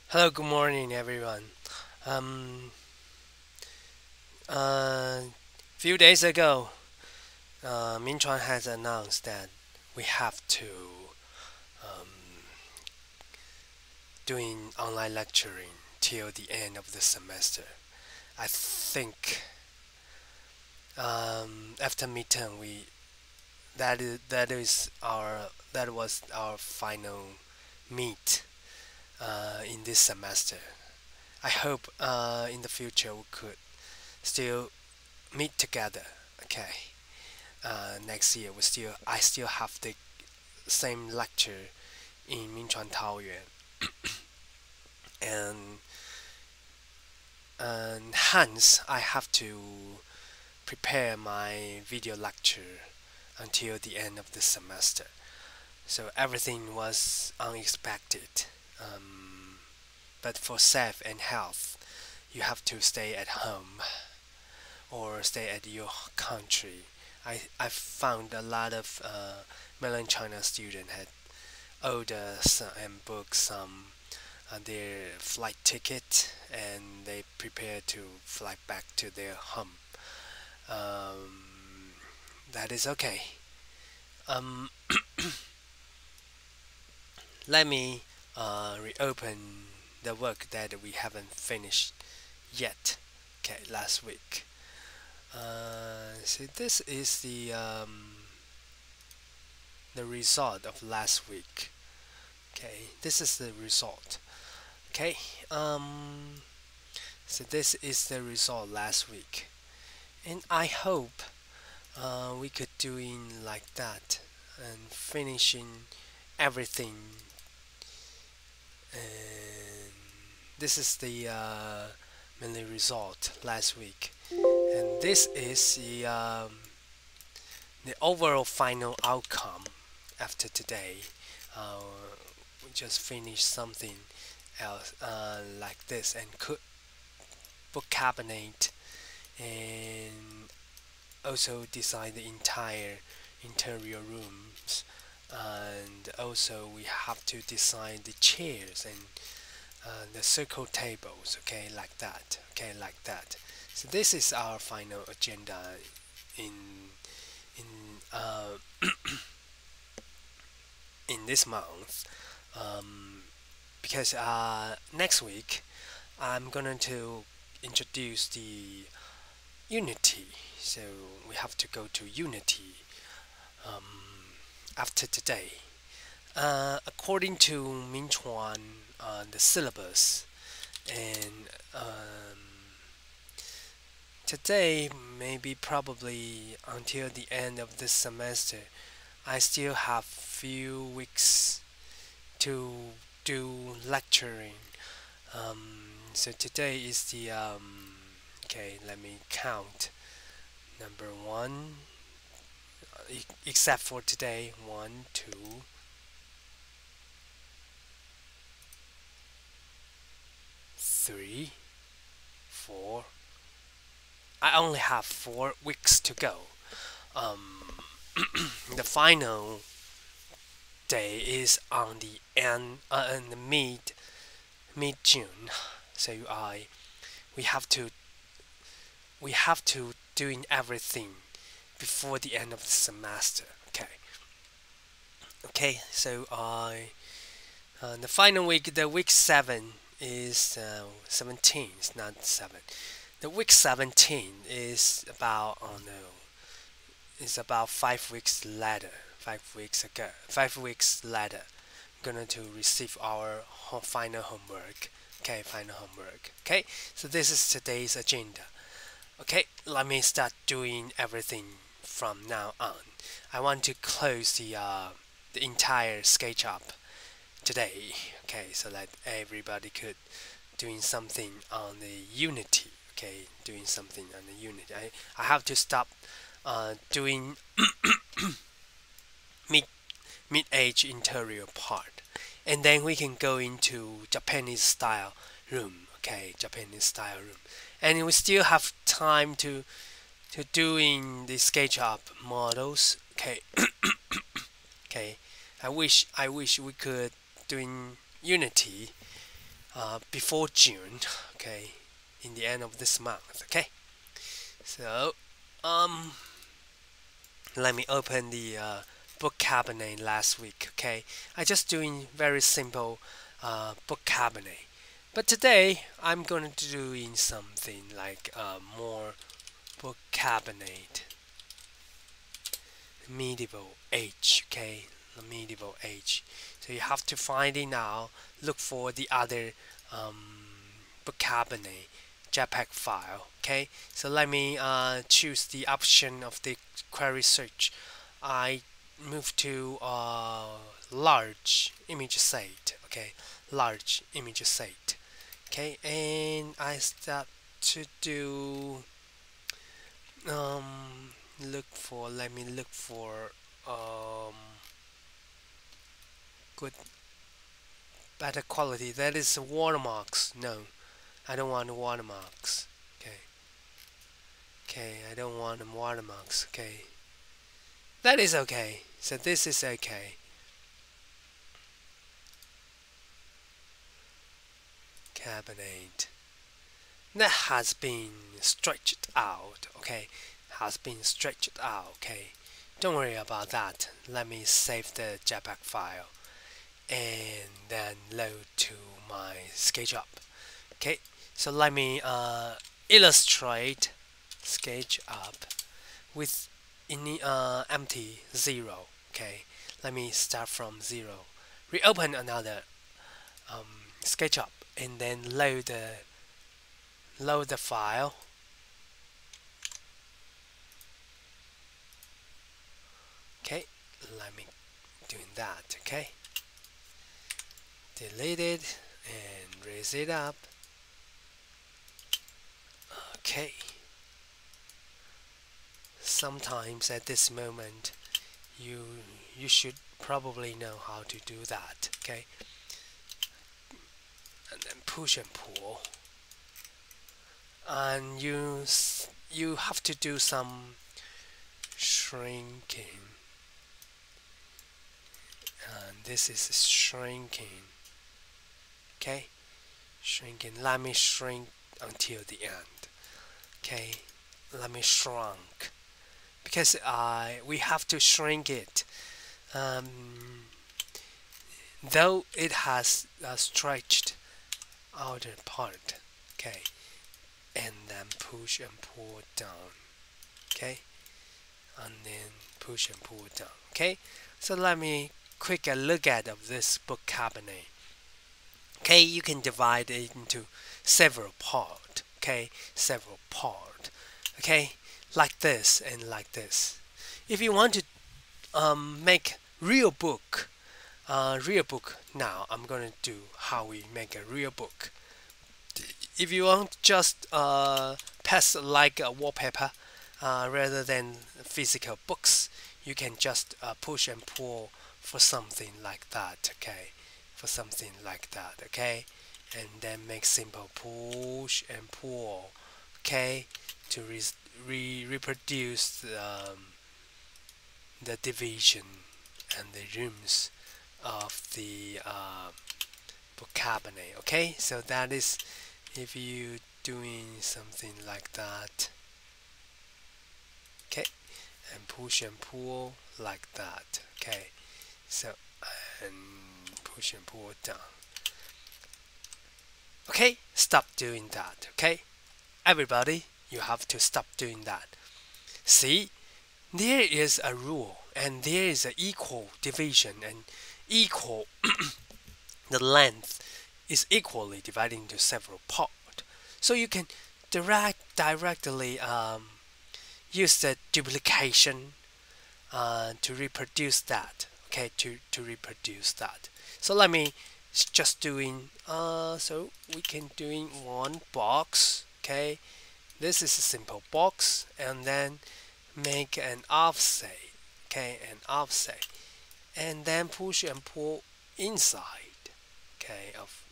Hello, good morning, everyone. Um, few days ago, Minchuan has announced that we have to um, doing online lecturing till the end of the semester. I think after midterm, we that was our final meet in this semester. I hope in the future we could still meet together. Okay. Next year I still have the same lecture in Minchuan Taoyuan, and hence I have to prepare my video lecture until the end of the semester. So everything was unexpected. Um, but for safe and health, you have to stay at home or stay at your country. I found a lot of mainland China students had ordered and booked some their flight ticket, and they prepare to fly back to their home. Um, that is okay. Um, Let me reopen the work that we haven't finished yet. Okay, last week. So this is the result of last week. Okay, this is the result. Okay, so this is the result last week, and I hope we could doing like that and finishing everything. And this is the mainly result last week, and this is the overall final outcome after today. Uh, we just finished something else like this and could book cabinet and also design the entire interior rooms, and also we have to design the chairs and the circle tables, okay, like that, okay, like that. So this is our final agenda in in uh, in this month, um, because next week I'm going to introduce the Unity. So we have to go to Unity after today. According to Minchuan, the syllabus, and today, maybe probably until the end of this semester, I still have few weeks to do lecturing. So today is the okay. Let me count. Number one, except for today, one, two, three, four. I only have 4 weeks to go. Um, the final day is on the end, in the mid June. So we have to we have to doing everything before the end of the semester. Okay. Okay. So I the final week, the week 7 is 17. It's not 7. The week 17 is about, oh no, is about 5 weeks later. 5 weeks ago. 5 weeks later, gonna to receive our final homework. Okay, final homework. Okay, so this is today's agenda. Okay, let me start doing everything from now on. I want to close the entire SketchUp today. Okay, so that everybody could doing something on the Unity. Okay, doing something on the Unity. I have to stop doing mid mid-age interior part, and then we can go into Japanese style room. Okay, Japanese style room, and we still have time to doing the SketchUp models. Okay, okay. I wish we could doing Unity before June, okay, in the end of this month, okay. So let me open the book cabinet last week, okay. I just doing very simple book cabinet, but today I'm going to doing something like more book cabinet medieval age, okay, the medieval age. So you have to find it now, look for the other book cabinet JPEG file, okay. So let me choose the option of the query search. I move to large image set, okay, large image set, okay, and I start to do let me look for good better quality. That is watermarks. No, I don't want watermarks. Okay, okay, I don't want watermarks. Okay, that is okay. So this is okay. Cabinet that has been stretched out. Okay, has been stretched out. Okay, don't worry about that. Let me save the JPEG file and then load to my SketchUp. Okay, so let me illustrate SketchUp with empty 0. Okay, let me start from 0. Reopen another SketchUp and then load the file. Okay, let me doing that. Okay, delete it and raise it up. Okay, sometimes at this moment you should probably know how to do that. Okay, and then push and pull, and you have to do some shrinking, and this is shrinking. Okay, shrinking. Let me shrink until the end. Okay, let me shrunk because we have to shrink it. Though it has stretched outer part. Okay, and then push and pull down. Okay, and then push and pull down. Okay, so let me quick look at of this book cabinet. Okay, you can divide it into several part. Okay, several part. Okay, like this and like this. If you want to make real book now, I'm gonna do how we make a real book. If you want just pass like a wallpaper rather than physical books, you can just push and pull for something like that. Okay, for something like that. Okay, and then make simple push and pull. Okay, to reproduce the division and the rooms of the book cabinet. Okay, so that is if you doing something like that. Okay, and push and pull like that. Okay, so and push and pull down. Okay, stop doing that. Okay, everybody, you have to stop doing that. See, there is a rule and there is an equal division and equal the length is equally divided into several parts. So you can directly use the duplication to reproduce that. Okay, to reproduce that. So let me just doing so we can doing one box. Okay, this is a simple box, and then make an offset. Okay, an offset, and then push and pull inside. Okay, of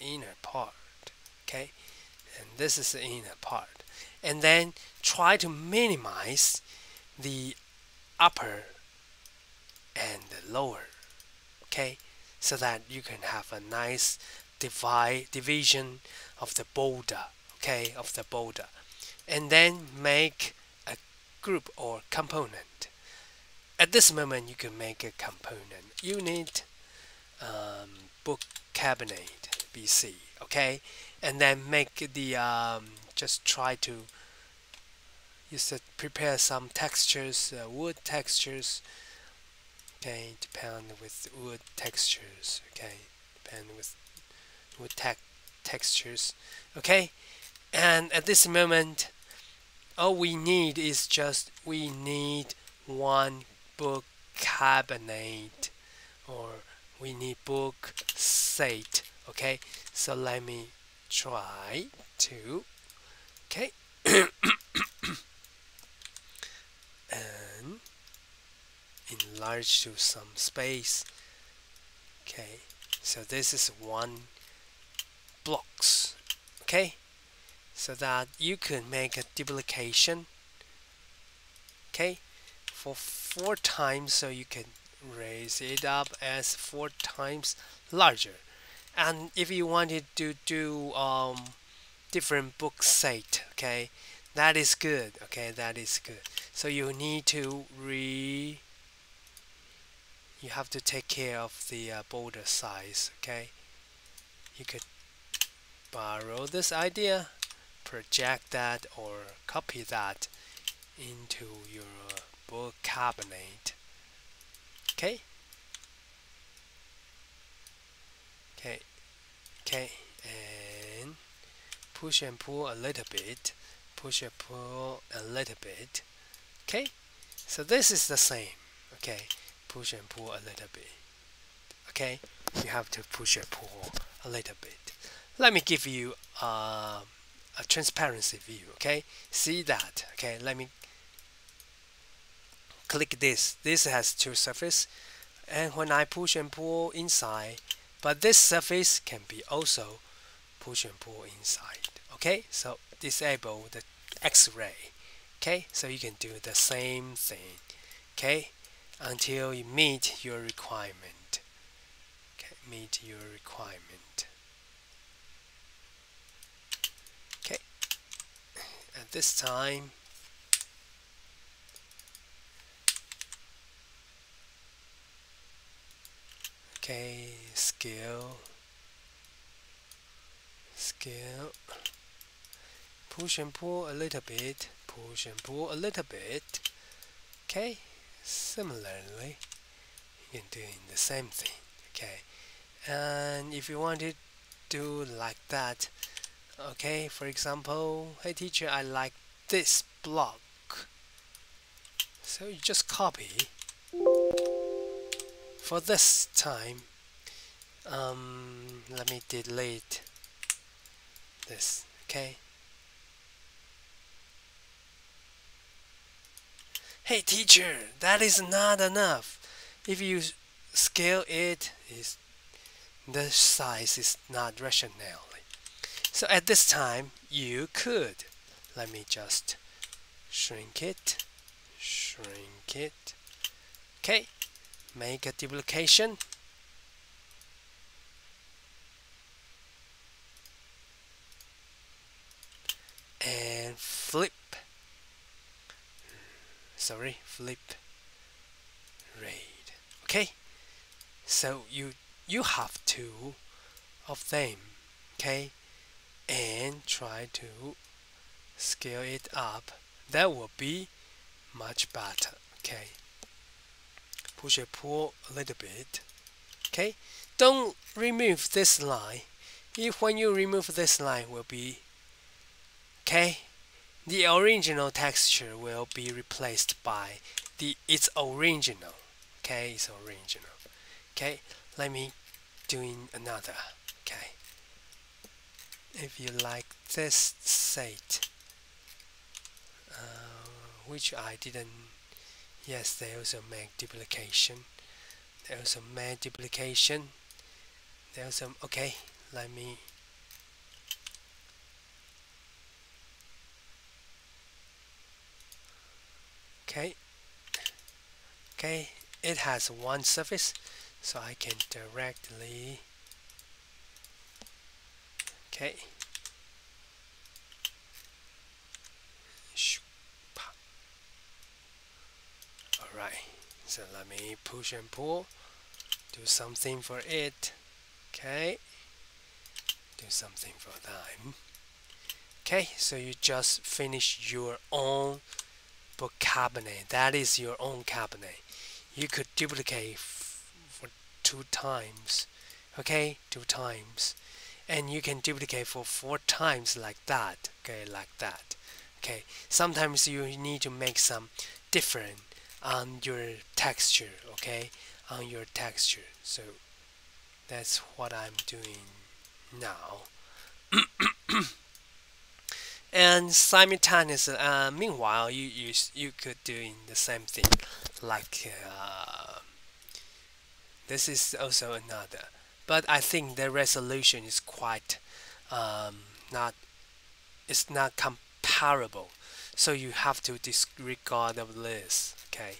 inner part. Okay, and this is the inner part, and then try to minimize the upper and the lower. Okay, so that you can have a nice division of the border, okay, of the border. And then make a group or component. At this moment, you can make a component. You need book cabinet BC, okay, and then make the just try to prepare some textures, wood textures, okay, depend with wood textures, okay, depend with wood textures, okay. And at this moment, all we need is just we need one book cabinet, or we need book set, okay. So let me try to, okay, and enlarge to some space, okay. So this is one blocks, okay, so that you can make a duplication, okay, for 4 times, so you can raise it up as 4 times larger. And if you wanted to do different book set, okay, that is good, okay, that is good. So you need to you have to take care of the border size, okay. You could borrow this idea, project that, or copy that into your book cabinet, okay. Okay, okay, and push and pull a little bit, push and pull a little bit, okay. So this is the same, okay, push and pull a little bit, okay. You have to push and pull a little bit. Let me give you a transparency view, okay. See that, okay. Let me click this. This has two surfaces, and when I push and pull inside, but this surface can be also push and pull inside, okay. So disable the X-ray, okay. So you can do the same thing, okay, until you meet your requirement, okay, meet your requirement, okay. At this time, okay, scale, push and pull a little bit, push and pull a little bit, okay. Similarly, you can do the same thing, okay. And if you want to do like that, okay, for example, hey teacher, I like this block, so you just copy. For this time, let me delete this, okay. Hey teacher, that is not enough. If you scale it, the size is not rationally. So at this time, you could, let me just shrink it, okay, make a duplication, and flip raid, okay. So you have two of them, okay, and try to scale it up. That will be much better, okay. Push and pull a little bit, okay. Don't remove this line. If when you remove this line, will be, okay, the original texture will be replaced by its original, okay, its original, okay. Let me doing another, okay. If you like this set, which I didn't, yes, they also make duplication, okay. Let me, okay, it has one surface, so I can directly, okay, alright, so let me push and pull, do something for it, okay, do something for them. Okay, so you just finished your own book cabinet. That is your own cabinet. You could duplicate for 2 times. Okay, 2 times. And you can duplicate for 4 times like that. Okay, like that. Okay, sometimes you need to make some different on your texture. Okay, on your texture. So that's what I'm doing now. And simultaneously, meanwhile, you could doing the same thing, like this is also another, but I think the resolution is quite not, it's not comparable, so you have to disregard of this. Okay,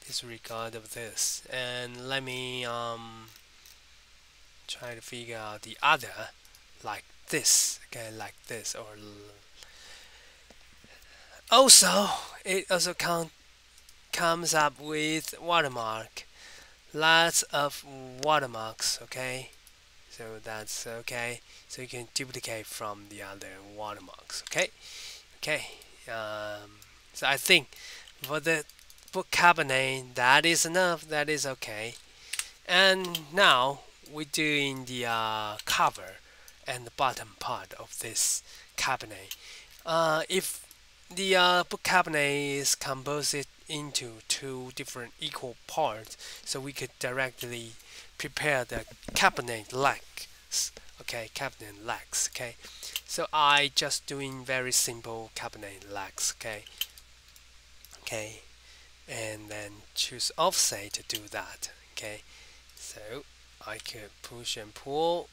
disregard of this, and let me try to figure out the other, like this. Okay, like this, or also it also comes up with watermark, lots of watermarks. Okay, so that's okay, so you can duplicate from the other watermarks. Okay, okay, so I think for the book cabinet that is enough, that is okay. And now we're doing the cover and the bottom part of this cabinet. If the book cabinet is composed into 2 different equal parts, so we could directly prepare the cabinet legs. Okay, cabinet legs. Okay, so I just doing very simple cabinet legs. Okay, okay, and then choose offset to do that. Okay, so I could push and pull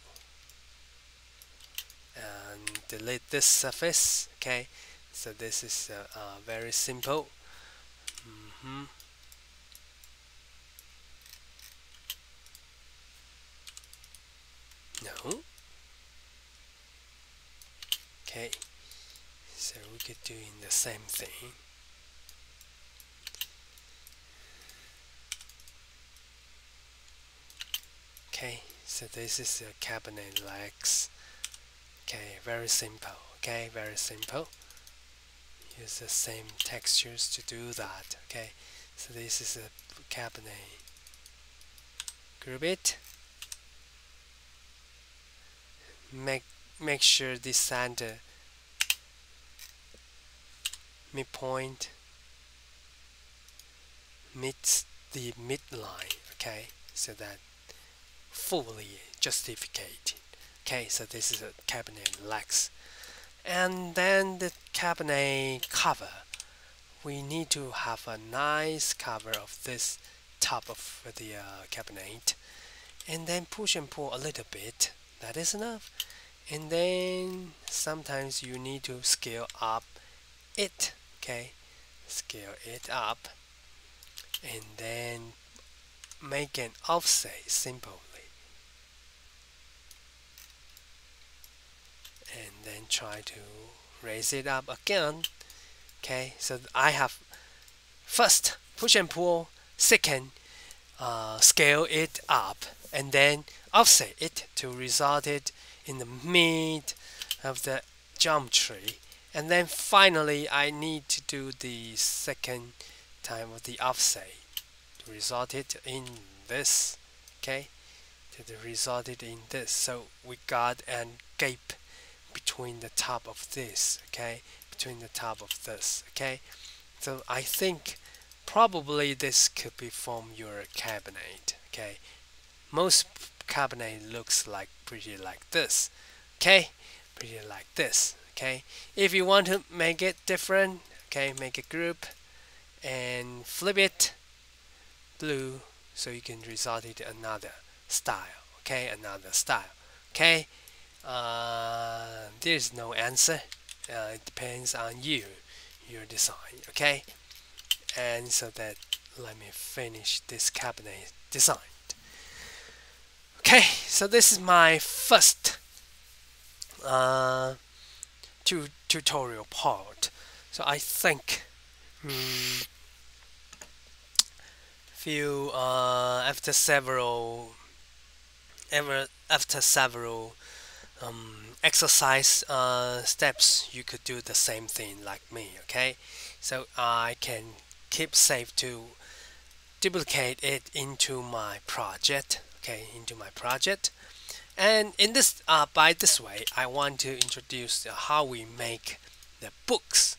and delete this surface. Okay, so this is very simple. Mm-hmm. No. Okay, so we could doing the same thing. Okay, so this is the cabinet legs. Okay, very simple. Okay, very simple. Use the same textures to do that. Okay, so this is a cabinet. Group it. Make sure the center midpoint meets the midline. Okay, so that fully justified. Okay, so this is a cabinet legs. And then the cabinet cover. We need to have a nice cover of this top of the cabinet, and then push and pull a little bit. That is enough. And then sometimes you need to scale up it. Okay, scale it up, and then make an offset simply, and then try to raise it up again. Okay, so I have first push and pull, second scale it up, and then offset it to result it in the mid of the geometry, and then finally I need to do the second time of the offset to result it in this. Okay, to result it in this, so we got a gap between the top of this. Okay, between the top of this. Okay, so I think probably this could be from your cabinet. Okay, most cabinet looks like pretty like this. Okay, pretty like this. Okay, if you want to make it different, okay, make a group and flip it blue, so you can result it another style. Okay, another style. Okay, there's no answer. It depends on you, your design. Okay, and so that let me finish this cabinet design. Okay, so this is my first uh, tutorial part. So I think mm, few after several exercise steps, you could do the same thing like me. Okay, so I can keep safe to duplicate it into my project. Okay, into my project. And in this, by this way, I want to introduce how we make the books.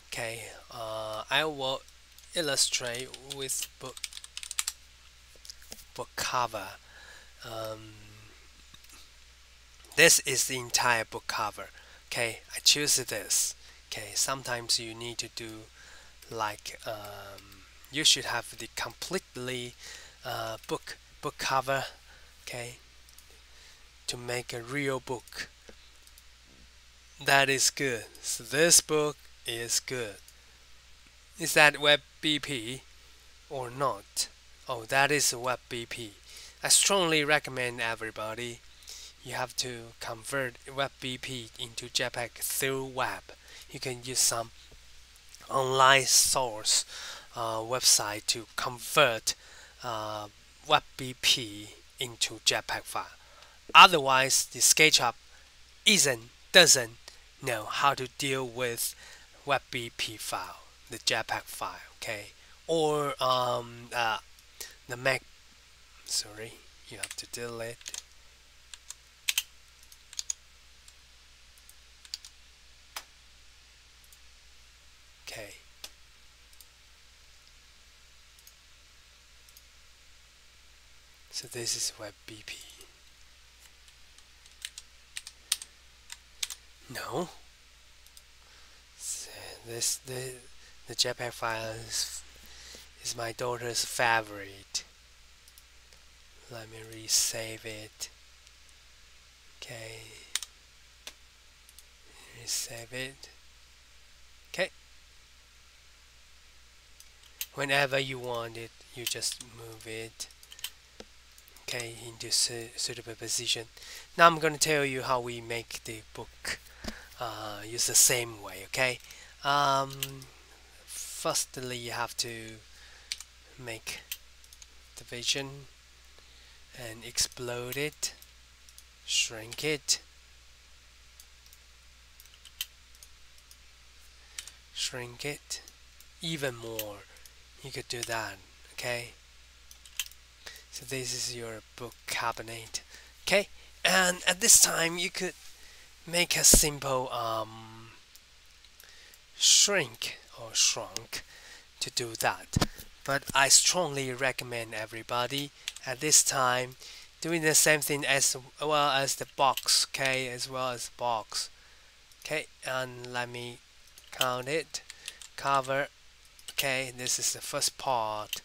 Okay, I will illustrate with book cover. Um, this is the entire book cover. Okay, I choose this. Okay, sometimes you need to do like you should have the completely book cover. Okay, to make a real book. That is good. So this book is good. Is that WebBP or not? Oh, that is WebBP. I strongly recommend everybody. You have to convert WebBP into JPEG through web. You can use some online source website to convert uh, WebBP into JPEG file. Otherwise, the SketchUp doesn't know how to deal with WebBP file, the JPEG file, okay, or the Mac. Sorry, you have to delete. Okay, so this is WebBP. No, so the JPEG file is my daughter's favorite. Let me resave it. Okay, resave it. Okay, whenever you want it, you just move it. Okay, into suitable position. Now I'm going to tell you how we make the book. Use the same way. Okay. Firstly, you have to make division and explode it, shrink it, even more. You could do that. Okay. So this is your book cabinet. Okay, and at this time you could make a simple shrunk to do that. But I strongly recommend everybody at this time doing the same thing as well as the box. Okay, as well as box. Okay, and let me count it. Cover. Okay, this is the first part,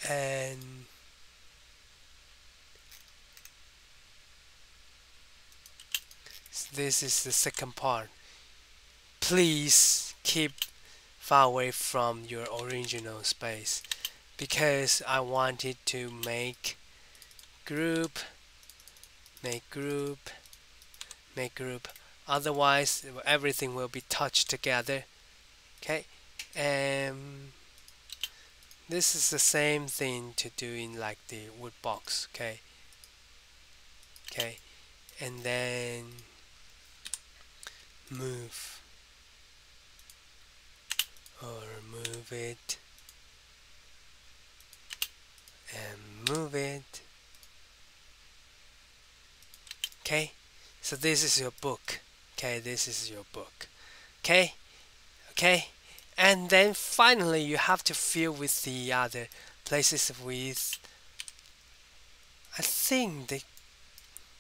and this is the second part. Please keep far away from your original space because I wanted to make group, make group, make group. Otherwise, everything will be touched together. Okay, and this is the same thing to do in like the wood box. Okay, okay, and then move or move it and move it. Okay, so this is your book. Okay, this is your book. Okay, okay, and then finally you have to fill with the other places with. I think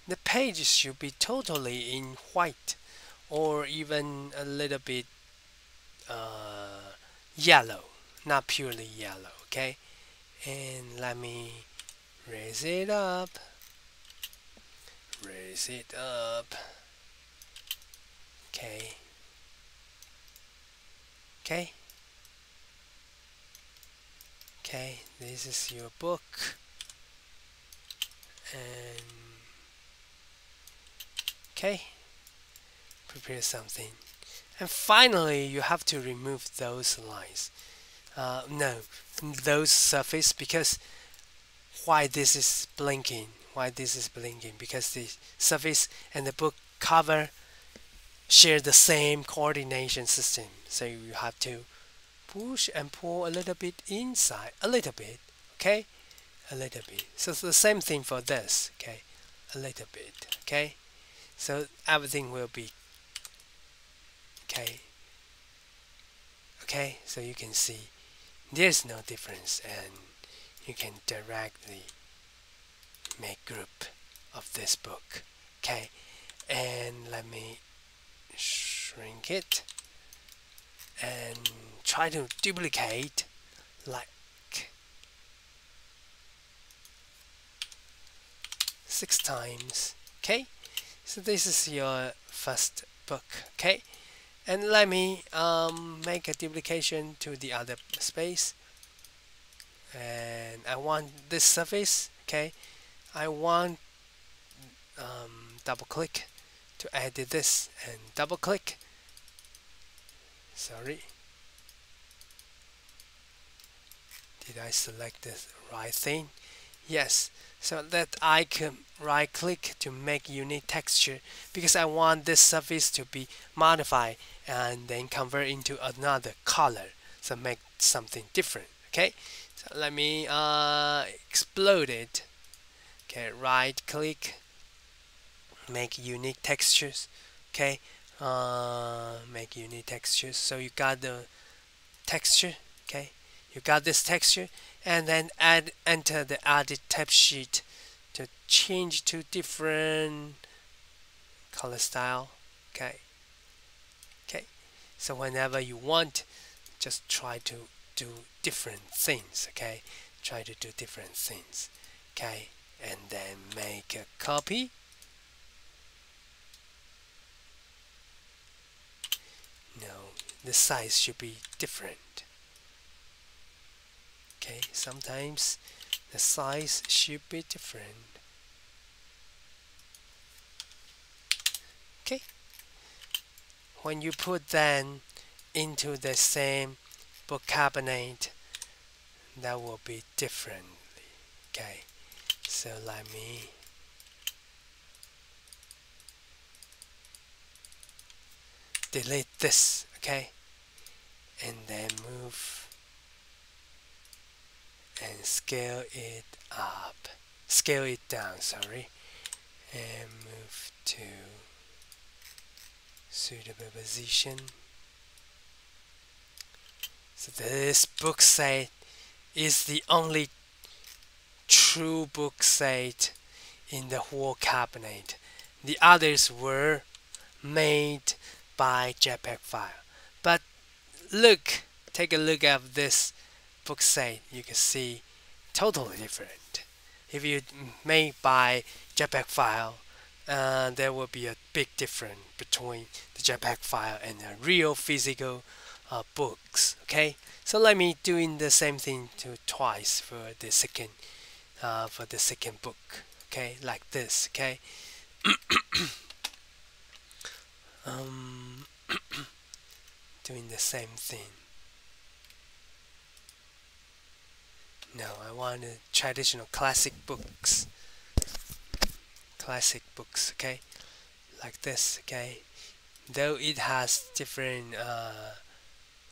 the pages should be totally in white or even a little bit yellow, not purely yellow. Okay, and let me raise it up, raise it up. Okay, okay, okay, this is your book, and okay, prepare something. And finally, you have to remove those lines. No, those surface, because why this is blinking? Why this is blinking? Because the surface and the book cover share the same coordination system. So you have to push and pull a little bit inside, a little bit, okay, a little bit. So it's the same thing for this, okay, a little bit, okay. So everything will be okay. Okay, so you can see there's no difference, and you can directly make group of this book. Okay, and let me shrink it and try to duplicate like 6 times. Okay, so this is your first book. Okay, and let me make a duplication to the other space, and I want this surface. Okay, I want double click to edit this, and double click. Sorry, did I select the right thing? Yes, so that I can right click to make unique texture, because I want this surface to be modified and then convert into another color, so make something different. Okay, so let me explode it. Okay, right click, make unique textures. Okay, make unique textures. So you got the texture. Okay, you got this texture, and then enter the edit tab sheet to change to different color style. Okay, okay. So whenever you want, just try to do different things. Okay, try to do different things. Okay, and then make a copy. No, the size should be different. Okay, sometimes the size should be different. Okay, when you put them into the same book cabinet, that will be different. Okay, so let me delete this. Okay, and then move and scale it up, scale it down, sorry, and move to suitable position. So this book set is the only true book set in the whole cabinet. The others were made by JPEG file. But look, take a look at this book set. You can see totally different. If you made by JPEG file, there will be a big difference between the JPEG file and the real physical books. Okay, so let me doing the same thing to twice for the second book. Okay, like this. Okay, um, doing the same thing. No, I want traditional classic books. Classic books. Okay, like this. Okay, though it has different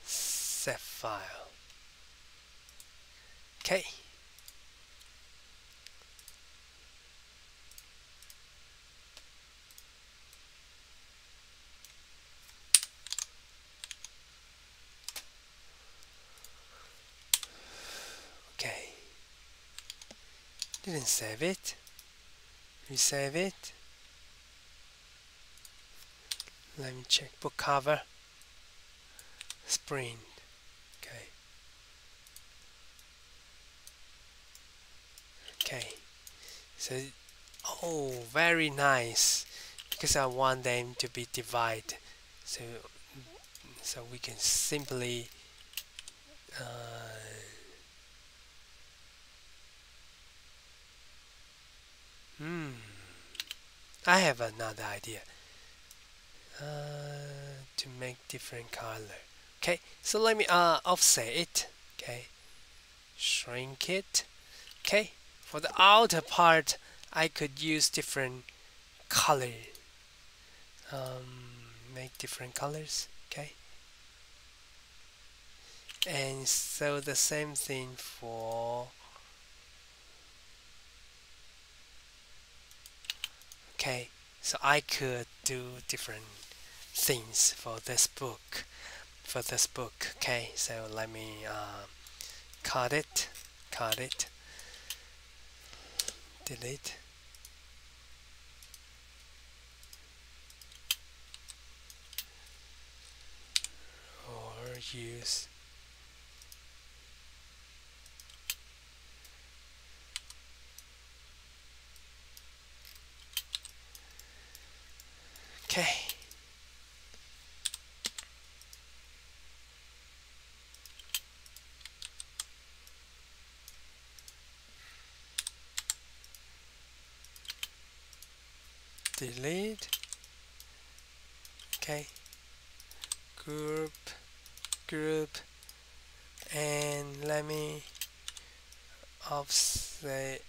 set file. Okay. Okay. Didn't save it. Resave it. Let me check book cover. Spring. Okay. Okay. So, oh, very nice. Because I want them to be divided. So we can simply Hmm. I have another idea. To make different color. Okay, so let me offset it. Okay, shrink it. Okay, for the outer part, I could use different color. Make different colors. Okay, and so the same thing for. Okay, so I could do different things for this book. Okay, so let me cut it, cut it, delete, or use. Okay, delete. Okay, group, group, and let me offset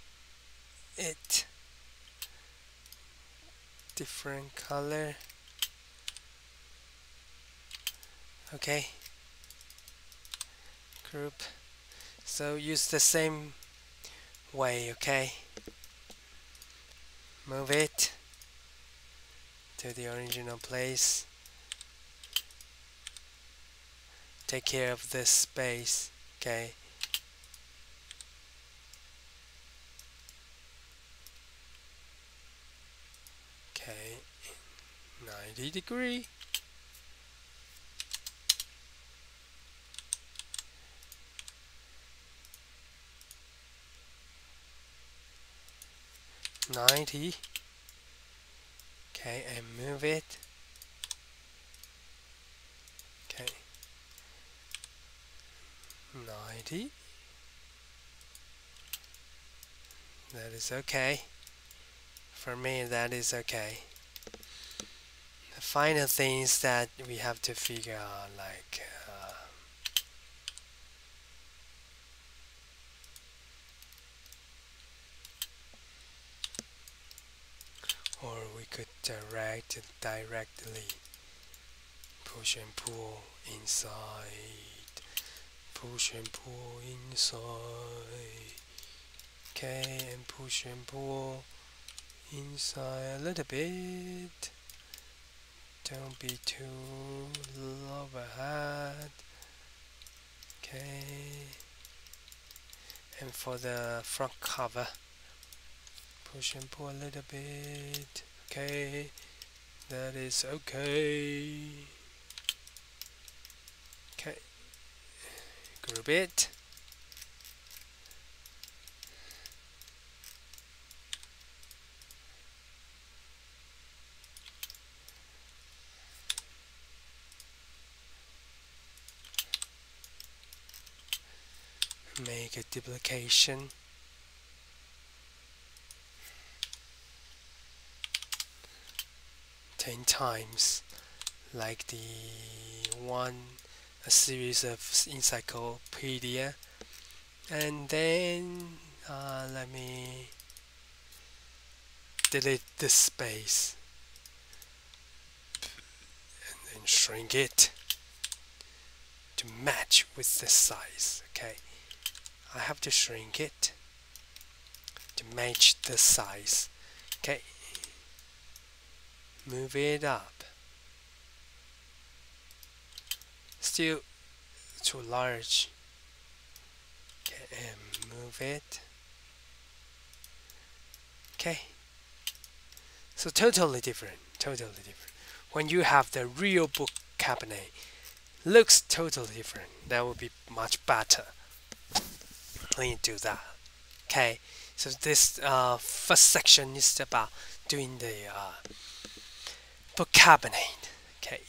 it, different color. Okay, group. So use the same way. Okay, move it to the original place. Take care of this space. Okay, okay, 90-degree. 90. Okay, and move it. Okay, 90. That is okay. For me, that is okay. The final things that we have to figure out, like, or we could directly push and pull inside, push and pull inside. Okay, and push and pull inside a little bit. Don't be too overhead. Okay, and for the front cover, push and pull a little bit. Okay, that is okay. Okay, group it. Make a duplication. Ten times, like a series of encyclopedia, and then let me delete this space and shrink it to match with this size. Okay, I have to shrink it to match the size. Okay, move it up. Still too large. Okay, and move it. Okay, so totally different. Totally different. When you have the real book cabinet, looks totally different. That would be much better. Let me do that. Okay, so this first section is about doing the book cabinet. Okay.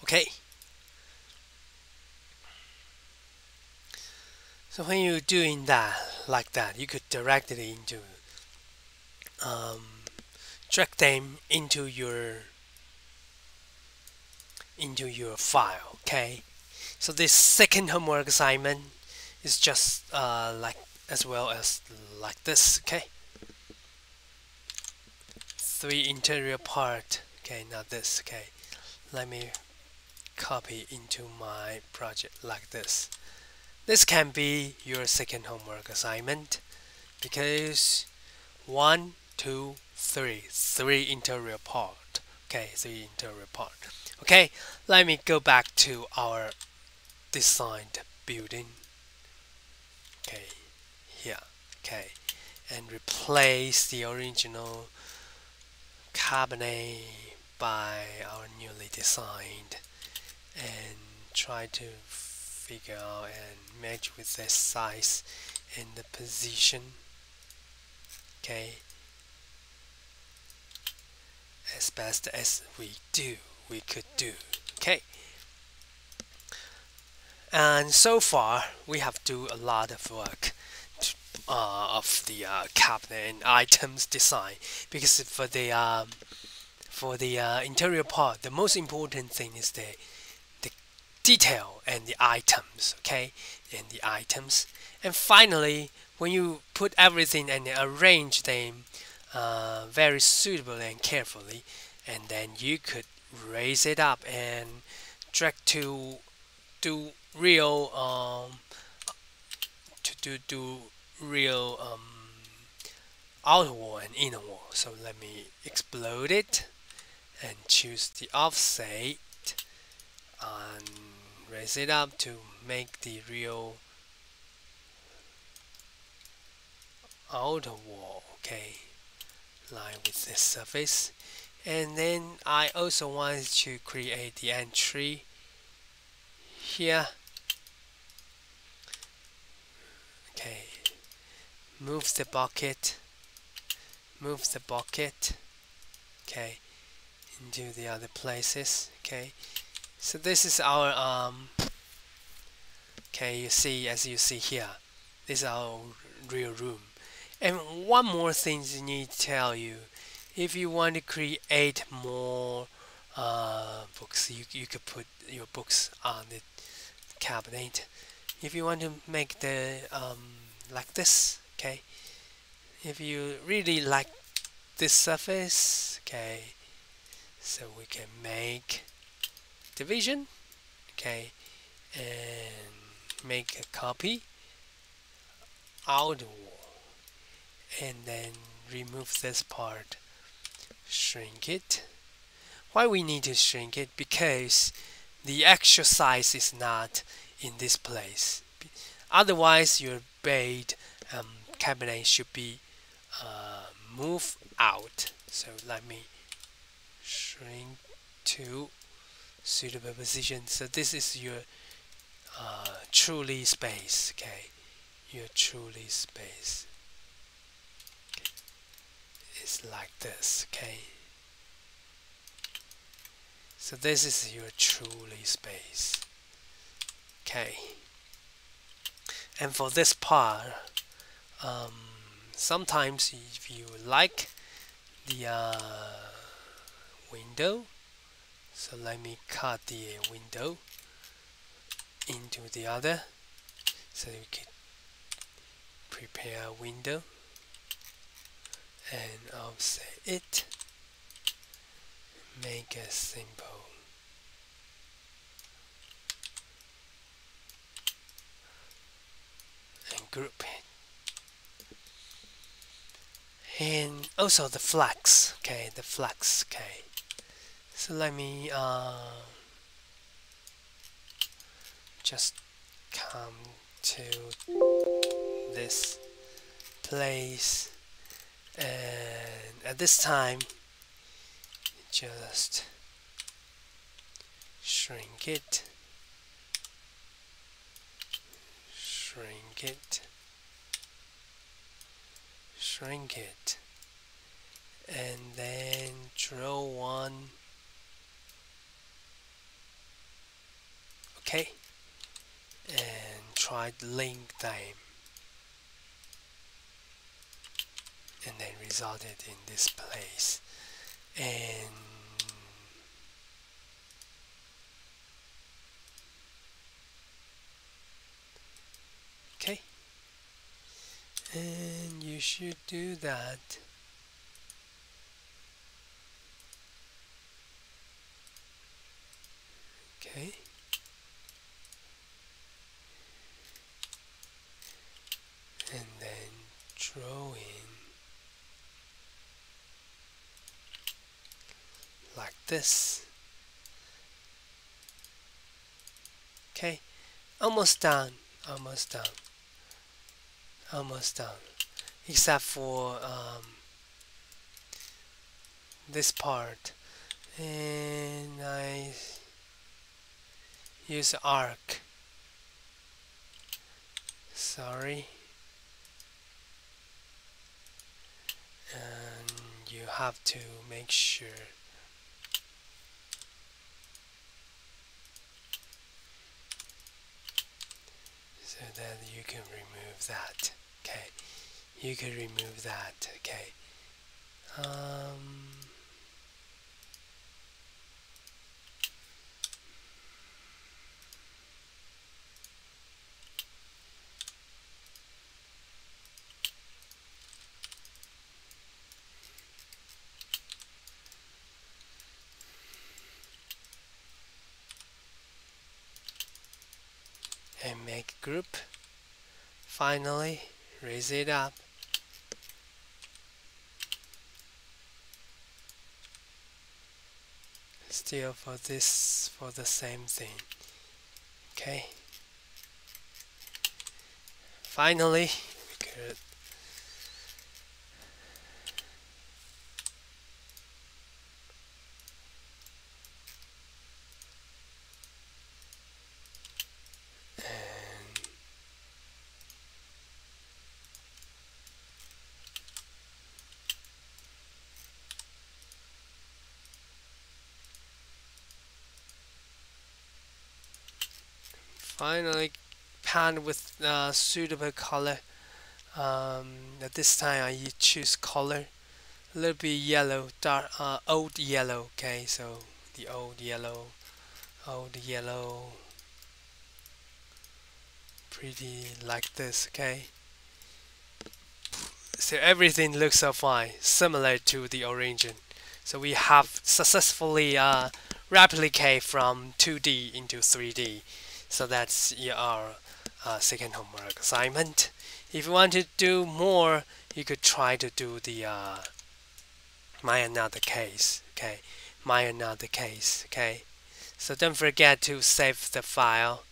Okay. So when you're doing that like that, you could directly um, drag them into your file. Okay. So this second homework assignment is just like as well as like this. Okay. 3 interior part. Okay, not this. Okay. Let me copy into my project like this. This can be your second homework assignment because 1, 2, 3, 3 interior part. Okay, 3 interior part. Okay, let me go back to our designed building. Okay, here. Okay, and replace the original cabinet by our newly designed, and try to figure out and match with the size and the position. Okay, as best as we could do. Okay, and so far we have do a lot of work of the cabinet and items design, because for the interior part, the most important thing is the detail and the items. Okay, and the items, and finally when you put everything and arrange them very suitably and carefully, and then you could raise it up and drag to do real do real outer wall and inner wall. So let me explode it and choose the offset and raise it up to make the real outer wall. Okay, line with this surface, and then I also want to create the entry here. Okay, move the bucket, okay, into the other places. Okay, so this is our okay, you see, as you see here, this is our real room. And one more thing I need to tell you: if you want to create more books, you could put your books on the cabinet. If you want to make the like this, okay, if you really like this surface, okay, so we can make division, okay, and make a copy outer wall, and then remove this part, shrink it. Why we need to shrink it? Because the actual size is not in this place. Otherwise, your bed cabinet should be moved out. So let me shrink to suitable position. So this is your truly space. Okay, your truly space. Okay. It's like this. Okay. So this is your truly space. Okay. And for this part, sometimes if you like the window, so let me cut the window into the other, so you can prepare a window and offset it, make a simple and group it. And also the flex, okay, the flex, okay. So let me just come to this place, and at this time just shrink it, shrink it, shrink it, and then draw one okay, and try to link them, and then resulted in this place. And okay, and you should do that. Okay, and then draw in like this. Okay, almost done, almost done, almost done, except for this part. And I use arc. Sorry. And you have to make sure so that you can remove that. Okay, you can remove that. Okay. And make group. Finally, raise it up. Still for this, for the same thing. Okay. Finally, we could and finally pan with suitable color. At this time I choose color a little bit yellow, dark, old yellow. Okay, so the old yellow, pretty like this. Okay, so everything looks so fine, similar to the origin. So we have successfully replicate from 2D into 3D. So that's your second homework assignment. If you want to do more, you could try to do the my another case. Okay, my another case. Okay, so don't forget to save the file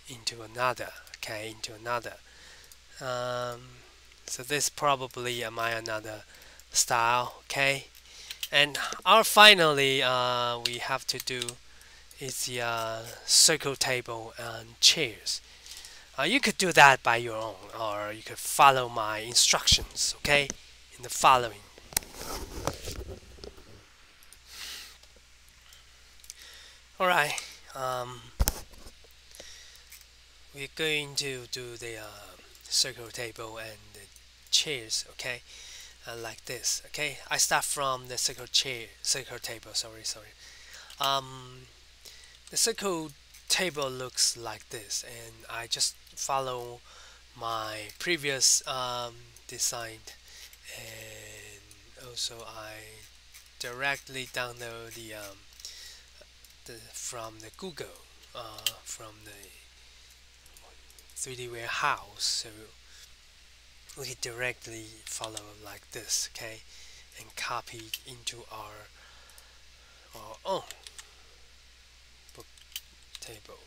into another. Okay, into another. So this probably my another style. Okay, and our finally we have to do is the circle table and chairs. You could do that by your own, or you could follow my instructions. Okay, in the following. All right. We're going to do the circle table and the chairs. Okay, like this. Okay, I start from the circle table. Sorry. Um, the circle table looks like this, and I just follow my previous design, and also I directly download the from the Google from the 3D warehouse, so we can directly follow like this. Okay, and copy into our own book table.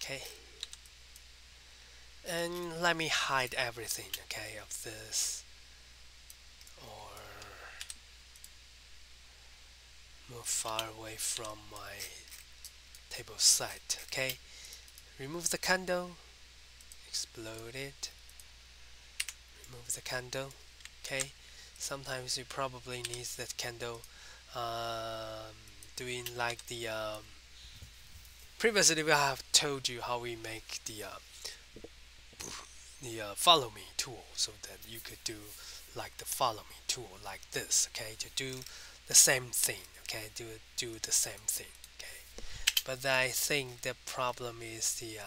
Okay, and let me hide everything. Okay, of this, or move far away from my table site. Okay, remove the candle, explode it, remove the candle. Okay, sometimes you probably need that candle doing like previously we have told you how we make the follow me tool, so that you could do like the follow me tool like this, okay, to do the same thing, okay, do the same thing, okay. But I think the problem is the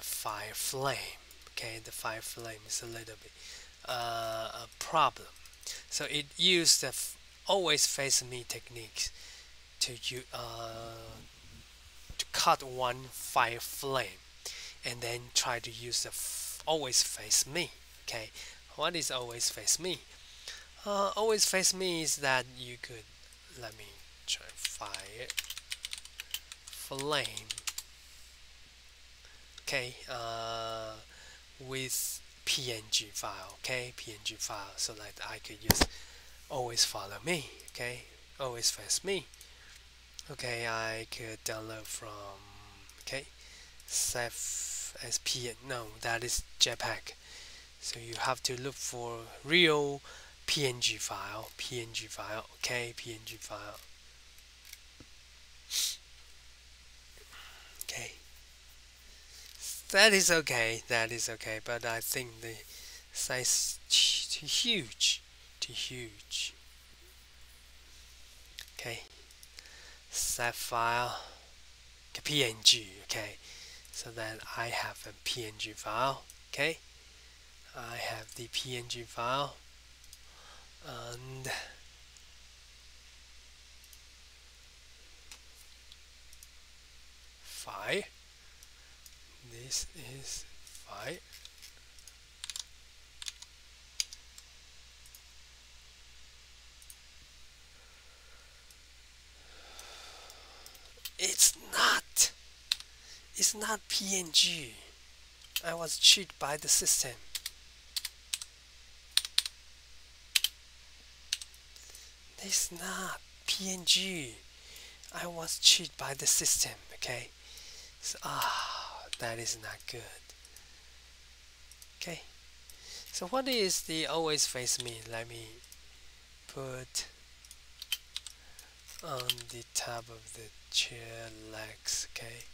fire flame, okay. The fire flame is a little bit a problem, so it used the always face me techniques to to cut one fire flame and then try to use the always face me, okay. What is always face me? Always face me is that you could, let me try fire flame, okay, with PNG file, okay, PNG file, so that I could use always follow me, okay, always face me, okay. I could download from, okay, save as PN, no, that is JPEG, so you have to look for real PNG file, okay, PNG file, okay. That is okay, that is okay, but I think the size too huge, too huge, okay. Save file, PNG, okay, so that I have a PNG file, okay. I have the PNG file, and file, this is file, it's not, it's not PNG. I was cheated by the system. It's not PNG. I was cheated by the system, okay. So, that is not good, okay. So what is the always face me? Let me put on the top of the chair legs, okay.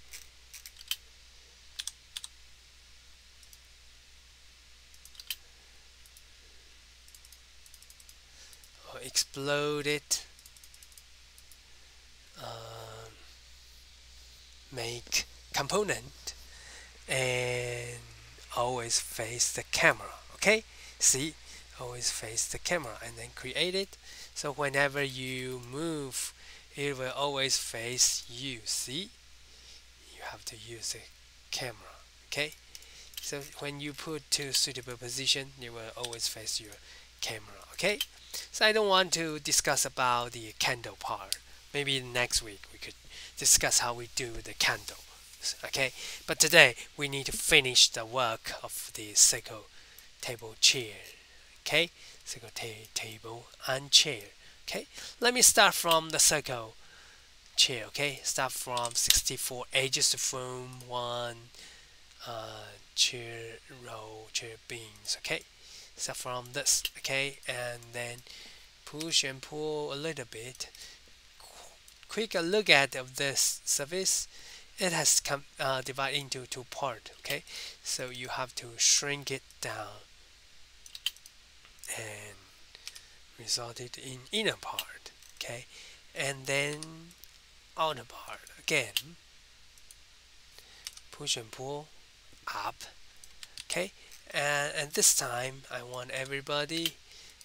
Or explode it, make component, and always face the camera, okay. See, always face the camera, and then create it, so whenever you move it will always face you. See, you have to use the camera, okay. So when you put to suitable position, it will always face your camera, okay. So I don't want to discuss about the candle part. Maybe next week we could discuss how we do the candle, okay. But today we need to finish the work of the circle table chair, okay. Circle table and chair, okay. Let me start from the circle chair, okay. Start from 64 edges to form one chair row, chair beams, okay. Start from this, okay, and then push and pull a little bit. Quick look at of this surface. It has divided into two parts, okay. So you have to shrink it down and result it in inner part, okay, and then outer part again. Push and pull up, okay. And this time I want everybody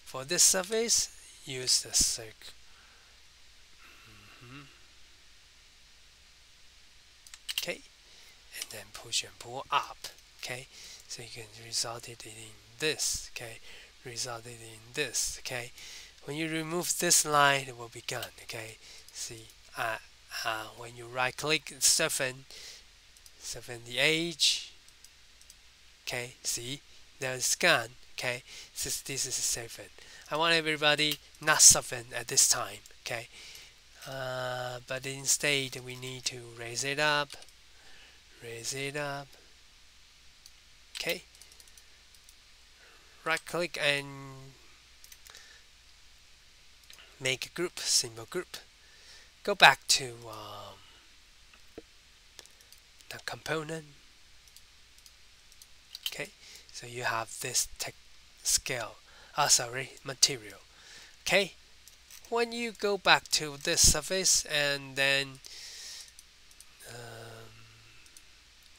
for this surface use the circle, okay, and then push and pull up, okay. So you can result it in this, okay, result it in this, okay. When you remove this line, it will be gone, okay. See, when you right click, soften the edge, okay. See, now it's gone, okay. This is soften. I want everybody not soften at this time, okay. But instead we need to raise it up, okay. Right click and make a group, simple group. Go back to the component. Okay, so you have this scale. Sorry, material. Okay, when you go back to this surface and then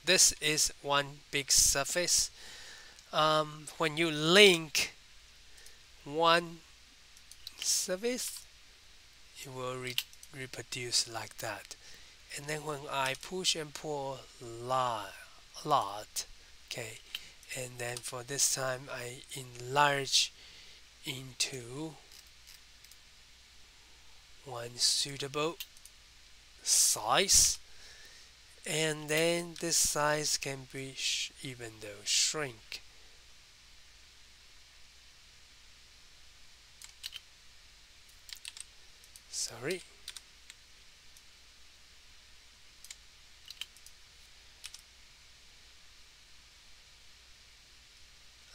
this is one big surface. When you link one surface, it will reproduce like that. And then when I push and pull a lot, okay, and then for this time I enlarge into one suitable size, and then this size can be even though shrink. Sorry.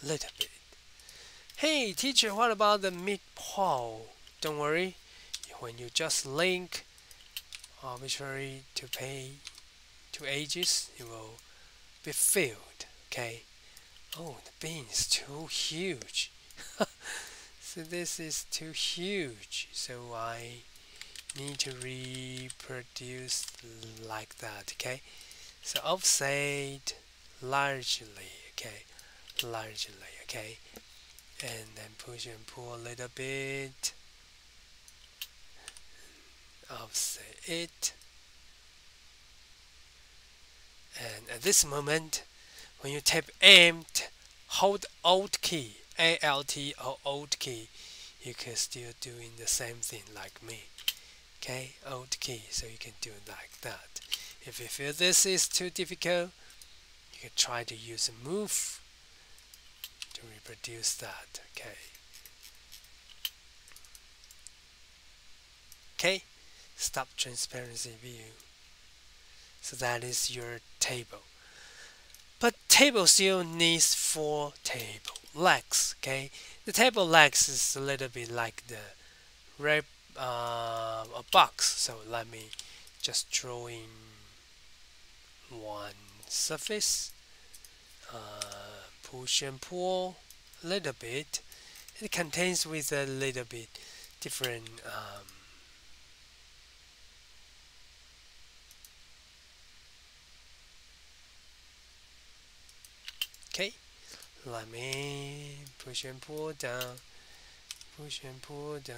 Little bit. Hey teacher, what about the midpole? Don't worry, when you just link arbitrary to pay to edges, it will be filled. Okay. Oh, the bin is too huge. So this is too huge. So I need to reproduce like that. Okay. So offset largely. Okay. Largely. Okay. And then push and pull a little bit. Offset it. And at this moment, when you tap M, hold Alt key, Alt or Alt key, you can still doing the same thing like me. Okay, Alt key, so you can do it like that. If you feel this is too difficult, you can try to use a move to reproduce that. Okay. Okay, stop transparency view. So that is your table. But table still needs 4 table legs. Okay, the table legs is a little bit like the a box. So let me just draw in one surface, push and pull a little bit. It contains with a little bit different okay, let me push and pull down, push and pull down.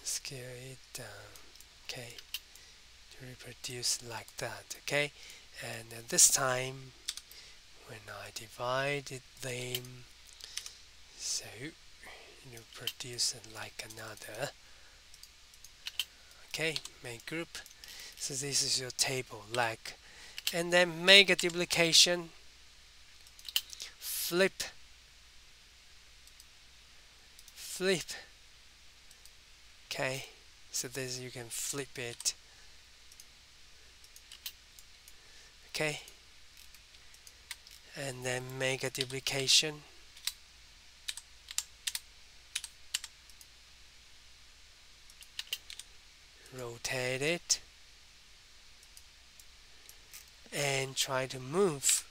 Scale it down. Okay, to reproduce like that. Okay, and at this time when I divided them, so you produce it like another. Okay, make group. So this is your table leg, and then make a duplication. Flip. Okay, so this you can flip it. Okay, and then make a duplication. Rotate it and try to move.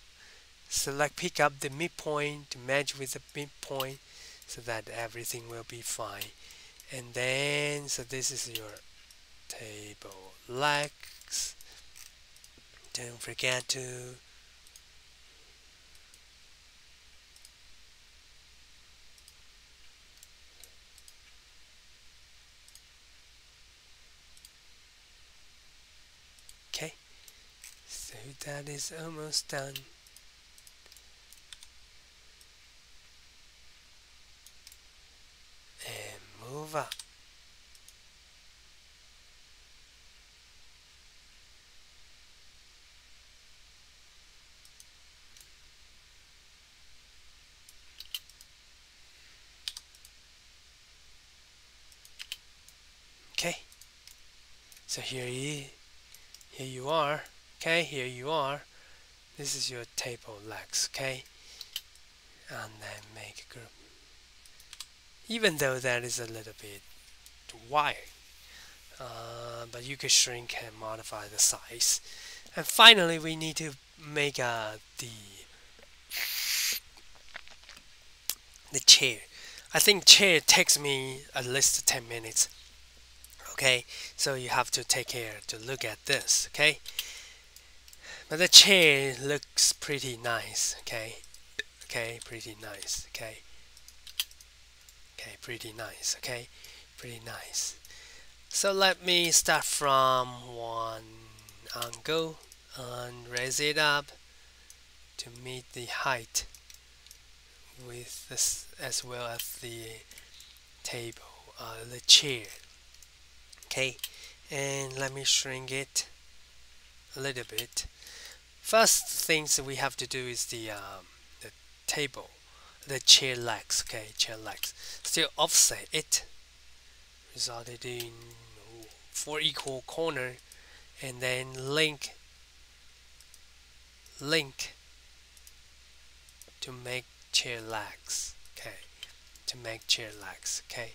Select pick up the midpoint to match with the midpoint so that everything will be fine. And then so this is your table legs. Don't forget to okay, so that is almost done. And move up. Okay, so here you are. Okay, here you are. This is your table legs, okay? And then make a group. Even though that is a little bit wide, but you can shrink and modify the size. And finally, we need to make the chair. I think chair takes me at least 10 minutes. Okay, so you have to take care to look at this. Okay, but the chair looks pretty nice. Okay, pretty nice. Pretty nice. Okay, pretty nice. So let me start from one angle and raise it up to meet the height with this as well as the table, the chair. Okay, and let me shrink it a little bit. First things we have to do is the table, the chair legs. Okay, chair legs. Still offset it, resulted in 4 equal corner, and then link to make chair legs. Okay, to make chair legs. Okay,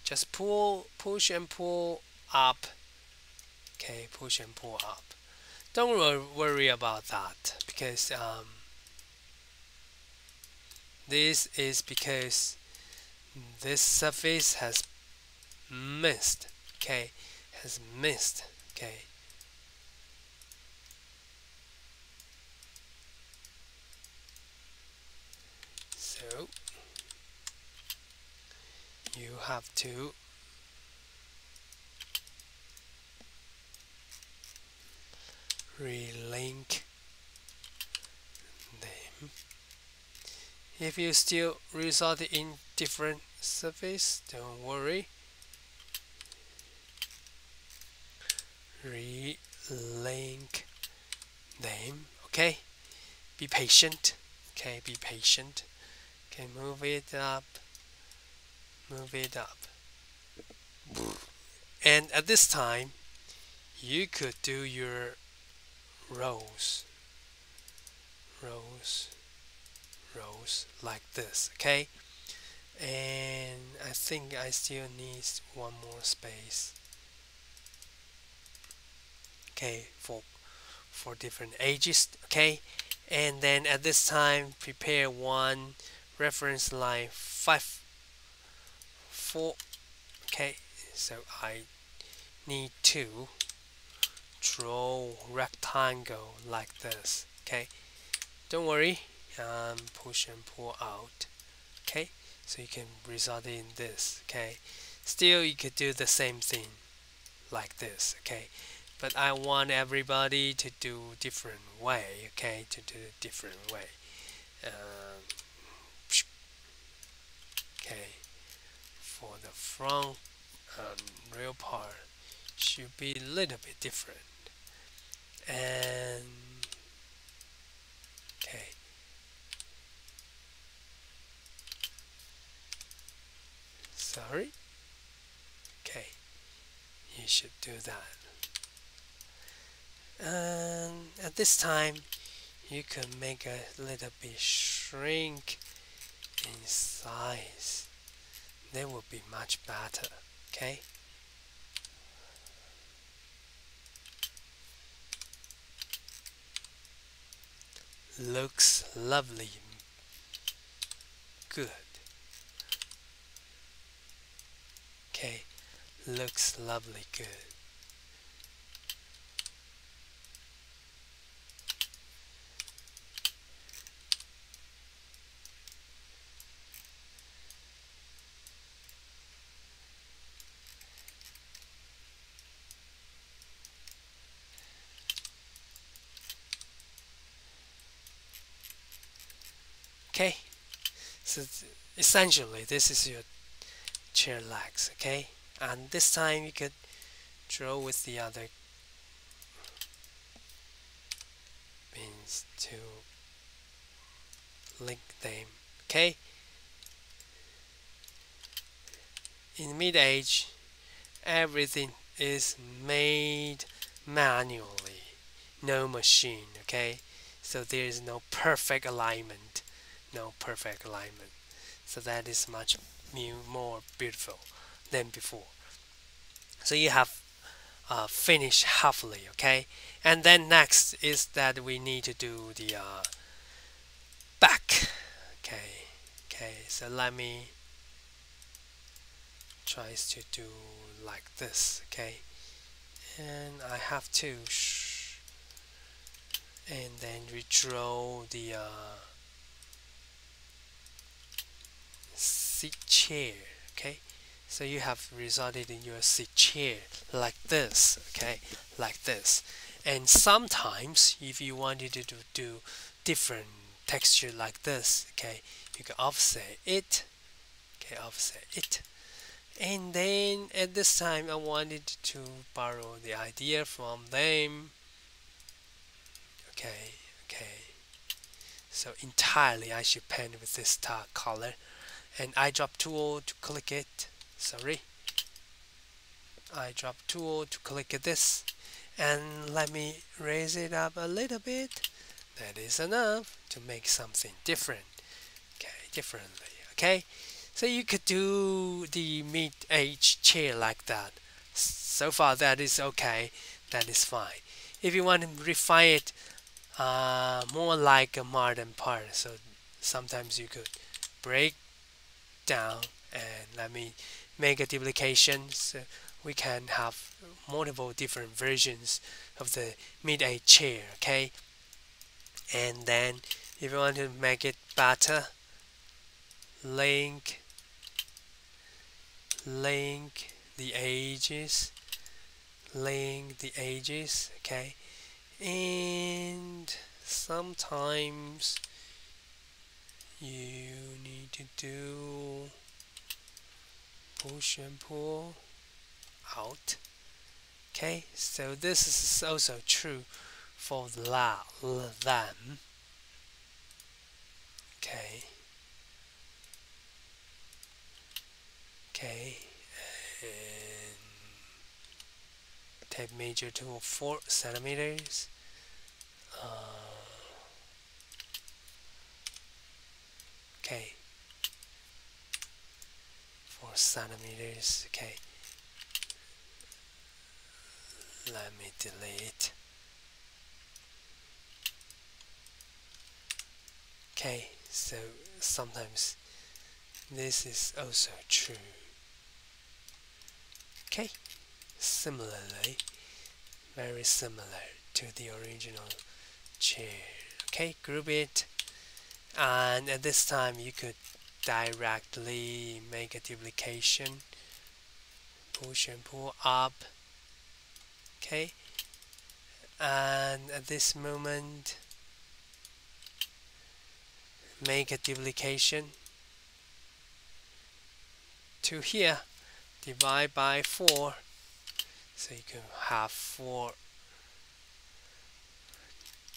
just push and pull up. Okay, push and pull up. Don't worry about that because this is because this surface has missed. Okay, has missed. Okay, so you have to relink them. If you still result in different surface, don't worry. Relink them. Okay, be patient. Okay, be patient. Okay, move it up. Move it up. And at this time, you could do your rows, rows, rows like this. Okay, and I think I still need one more space. Okay, for different ages. Okay, and then at this time, prepare one reference line 5, 4. Okay, so I need to draw rectangle like this. Okay, don't worry, push and pull out. Okay, so you can result in this. Okay, still you could do the same thing like this. Okay, but I want everybody to do different way. Okay, to do a different way. Okay, for the front real part should be a little bit different. And okay, sorry. Okay, you should do that. And at this time, you can make a little bit shrink in size. That will be much better. Okay. Looks lovely. Good. Okay. Looks lovely. Good. Okay. So essentially, this is your chair legs. Okay. And this time you could draw with the other means to link them. Okay. In mid-age, everything is made manually, no machine. Okay, so there is no perfect alignment, so that is much more beautiful than before. So you have finished halfly, okay? And then next is that we need to do the back. Okay, so let me try to do like this, okay? And I have to and then redraw the seat chair, okay? So you have resulted in your seat chair like this, okay? Like this. And sometimes if you wanted to do different texture like this, okay, you can offset it, okay, offset it. And then at this time I wanted to borrow the idea from them, okay. So entirely I should paint with this dark color, and I drop tool to click it. Sorry, I drop tool to click this, and let me raise it up a little bit. That is enough to make something different. Okay, differently. Okay, so you could do the mid-age chair like that. So far that is okay. That is fine. If you want to refine it more like a modern part, so sometimes you could break down and let me make a duplication, so we can have multiple different versions of the mid-age chair, okay? And then if you want to make it better, link the edges, okay? And sometimes you need to do push and pull out, okay? So this is also true for them, okay, and tape measure tool 4 centimeters, okay, 4 centimeters, okay. Let me delete. Okay, so sometimes this is also true. Okay, similarly, very similar to the original chair. Okay, group it, and at this time you could directly make a duplication, push and pull up, okay, and at this moment make a duplication to here, divide by 4, so you can have 4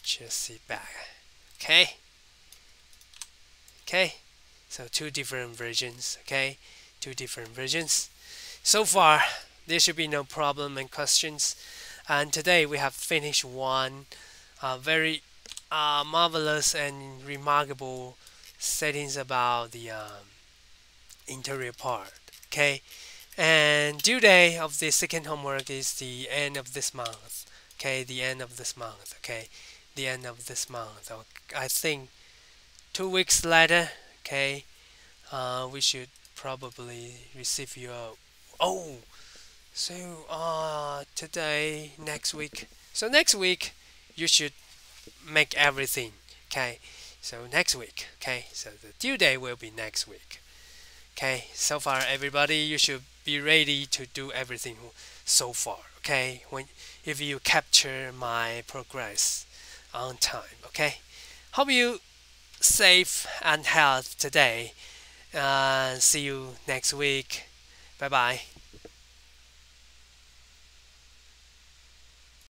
Yu-Chieh back, okay, so 2 different versions, okay, 2 different versions. So far there should be no problem and questions, and today we have finished one very marvelous and remarkable settings about the interior part, okay. And due date of the second homework is the end of this month, okay, the end of this month, I think 2 weeks later, okay, we should probably receive your today, next week, so next week you should make everything, okay, so next week, okay, so the due date will be next week, okay. So far everybody, you should be ready to do everything so far, okay, if you capture my progress on time, okay. Hope you safe and health today, see you next week. Bye bye.